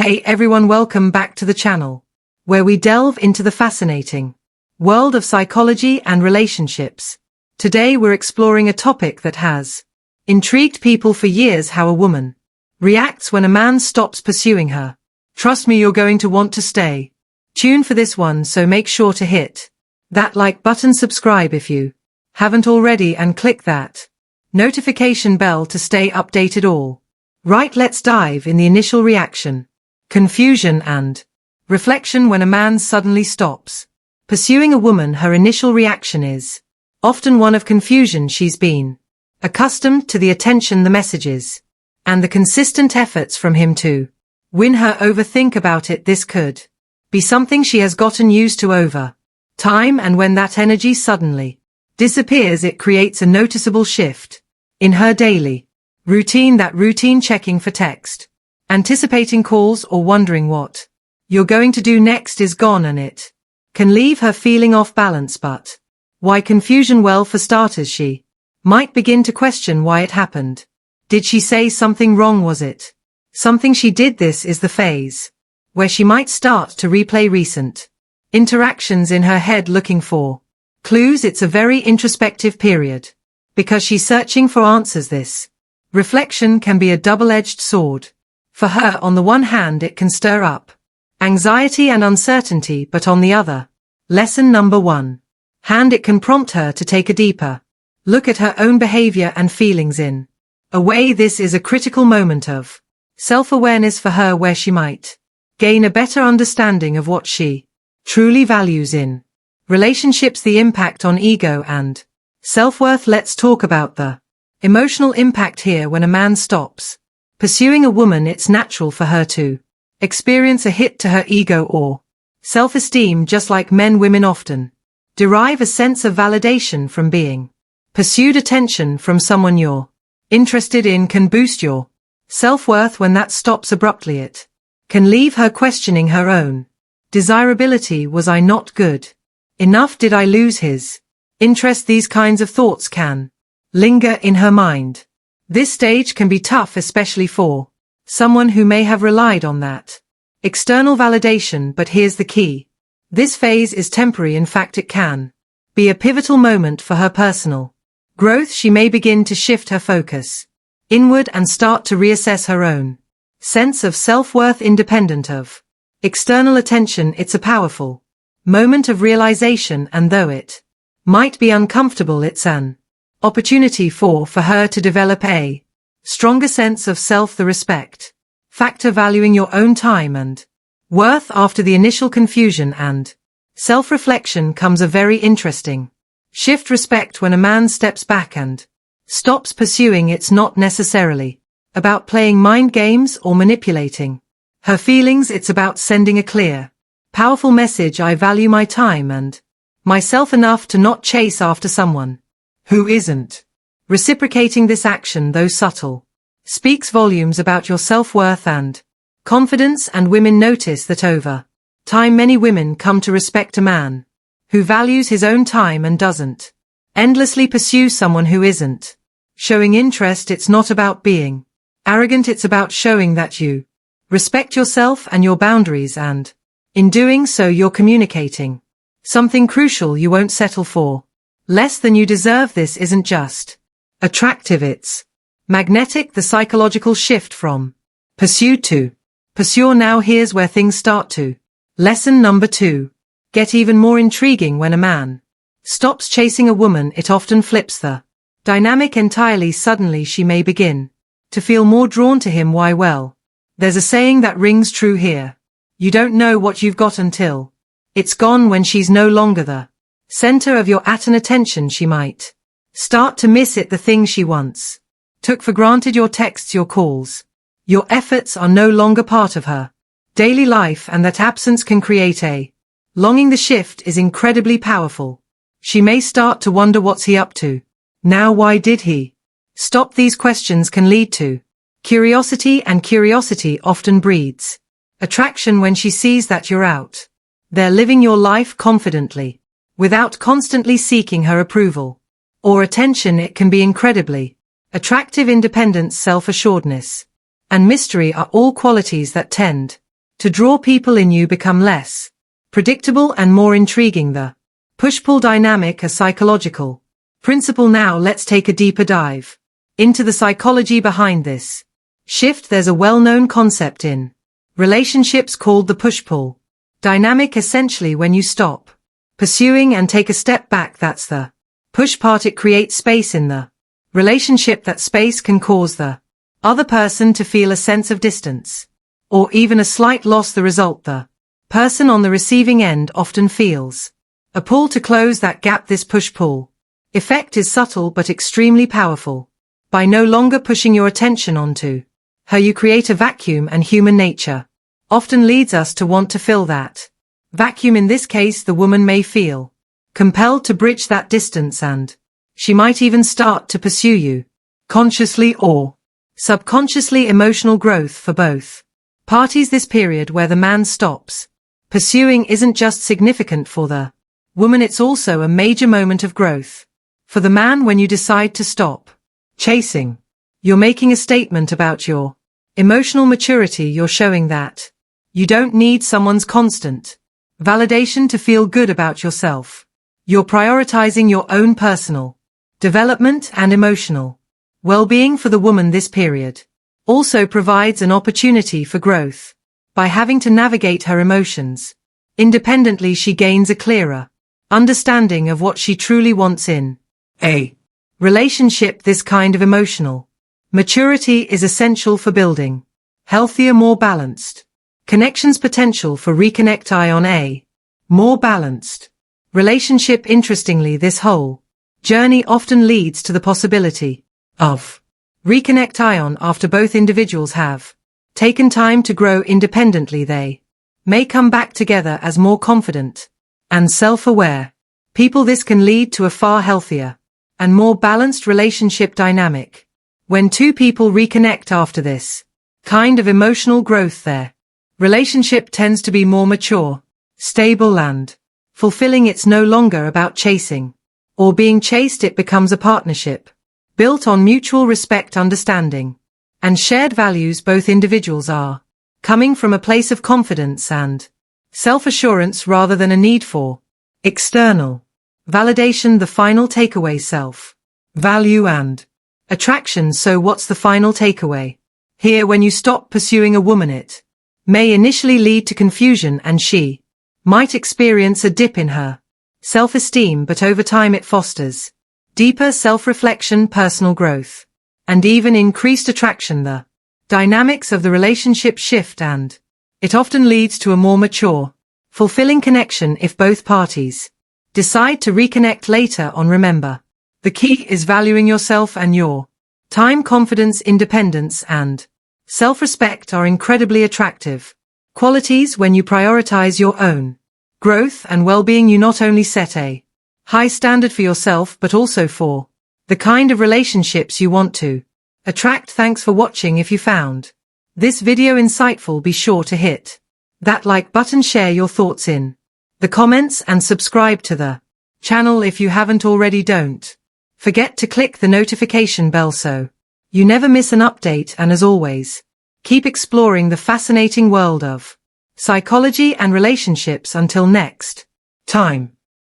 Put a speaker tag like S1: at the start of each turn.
S1: Hey everyone, welcome back to the channel, where we delve into the fascinating world of psychology and relationships. Today we're exploring a topic that has intrigued people for years: how a woman reacts when a man stops pursuing her. Trust me, you're going to want to stay tuned for this one, so make sure to hit that like button, subscribe if you haven't already, and click that notification bell to stay updated. All right, let's dive in. The initial reaction: confusion and reflection. When a man suddenly stops pursuing a woman, her initial reaction is often one of confusion. She's been accustomed to the attention, the messages, and the consistent efforts from him to win her over. Think about it, this could be something she has gotten used to over time, and when that energy suddenly disappears, it creates a noticeable shift in her daily routine. That routine: checking for text, anticipating calls, or wondering what you're going to do next, is gone, and it can leave her feeling off balance. But why confusion? Well, for starters, she might begin to question why it happened. Did she say something wrong? Was it something she did? This is the phase where she might start to replay recent interactions in her head, looking for clues. It's a very introspective period because she's searching for answers. This reflection can be a double-edged sword. For her, on the one hand, it can stir up anxiety and uncertainty, but on the other, lesson number one hand, it can prompt her to take a deeper look at her own behavior and feelings. In a way, this is a critical moment of self-awareness for her, where she might gain a better understanding of what she truly values in relationships. The impact on ego and self-worth. Let's talk about the emotional impact here. When a man stops pursuing a woman, it's natural for her to experience a hit to her ego or self-esteem. Just like men, women often derive a sense of validation from being pursued. Attention from someone you're interested in can boost your self-worth. When that stops abruptly, it can leave her questioning her own desirability. Was I not good enough? Did I lose his interest? These kinds of thoughts can linger in her mind. This stage can be tough, especially for someone who may have relied on that external validation. But here's the key: this phase is temporary. In fact, it can be a pivotal moment for her personal growth. She may begin to shift her focus inward and start to reassess her own sense of self-worth independent of external attention. It's a powerful moment of realization, and though it might be uncomfortable, it's an opportunity for her to develop a stronger sense of self. The respect factor: valuing your own time and worth. After the initial confusion and self-reflection comes a very interesting shift: respect. When a man steps back and stops pursuing, it's not necessarily about playing mind games or manipulating her feelings. It's about sending a clear, powerful message: I value my time and myself enough to not chase after someone who isn't reciprocating. This action, though subtle, speaks volumes about your self-worth and confidence, and women notice that over time many women come to respect a man who values his own time and doesn't endlessly pursue someone who isn't showing interest. It's not about being arrogant, it's about showing that you respect yourself and your boundaries, and in doing so you're communicating something crucial: you won't settle for less than you deserve. This isn't just attractive, it's magnetic. The psychological shift from pursued to pursuer. Now here's where things start to lesson number two get even more intriguing. When a man stops chasing a woman, it often flips the dynamic entirely. Suddenly she may begin to feel more drawn to him. Why? Well, there's a saying that rings true here: you don't know what you've got until it's gone. When she's no longer the center of your attention, she might start to miss it. The things she once took for granted: your texts, your calls, your efforts, are no longer part of her daily life, and that absence can create a longing. The shift is incredibly powerful. She may start to wonder, what's he up to now? Why did he stop? These questions can lead to curiosity, and curiosity often breeds attraction. When she sees that you're out there living your life confidently without constantly seeking her approval or attention, it can be incredibly attractive. Independence, self-assuredness, and mystery are all qualities that tend to draw people in you become less predictable and more intriguing. The push-pull dynamic, a psychological principle. Now let's take a deeper dive into the psychology behind this shift. There's a well-known concept in relationships called the push-pull dynamic. Essentially, when you stop pursuing and take a step back, that's the push part. It creates space in the relationship. That space can cause the other person to feel a sense of distance or even a slight loss. The result, the person on the receiving end often feels a pull to close that gap. This push-pull effect is subtle but extremely powerful. By no longer pushing your attention onto her, you create a vacuum, and human nature often leads us to want to fill that vacuum. In this case, the woman may feel compelled to bridge that distance, and she might even start to pursue you, consciously or subconsciously. Emotional growth for both parties. This period where the man stops pursuing isn't just significant for the woman, it's also a major moment of growth. For the man, when you decide to stop chasing, you're making a statement about your emotional maturity. You're showing that you don't need someone's constant validation to feel good about yourself. You're prioritizing your own personal development and emotional well-being. For the woman, this period also provides an opportunity for growth. By having to navigate her emotions independently, she gains a clearer understanding of what she truly wants in a relationship. This kind of emotional maturity is essential for building healthier, more balanced connections. Potential for reconnect on a more balanced relationship. Interestingly, this whole journey often leads to the possibility of reconnect on after both individuals have taken time to grow independently. They may come back together as more confident and self-aware people. This can lead to a far healthier and more balanced relationship dynamic. When two people reconnect after this kind of emotional growth, their relationship tends to be more mature, stable and fulfilling. It's no longer about chasing or being chased. It becomes a partnership built on mutual respect, understanding, and shared values. Both individuals are coming from a place of confidence and self-assurance rather than a need for external validation. The final takeaway: self-value and attraction. So what's the final takeaway here? When you stop pursuing a woman, it may initially lead to confusion and she might experience a dip in her self-esteem, but over time it fosters deeper self-reflection, personal growth, and even increased attraction. The dynamics of the relationship shift, and it often leads to a more mature, fulfilling connection if both parties decide to reconnect later on. Remember, the key is valuing yourself and your time. Confidence, independence, and self-respect are incredibly attractive qualities when you prioritize your own growth and well-being. You not only set a high standard for yourself but also for the kind of relationships you want to attract. Thanks for watching. If you found this video insightful, be sure to hit that like button, share your thoughts in the comments, and subscribe to the channel if you haven't already. Don't forget to click the notification bell so you never miss an update, and as always, keep exploring the fascinating world of psychology and relationships. Until next time.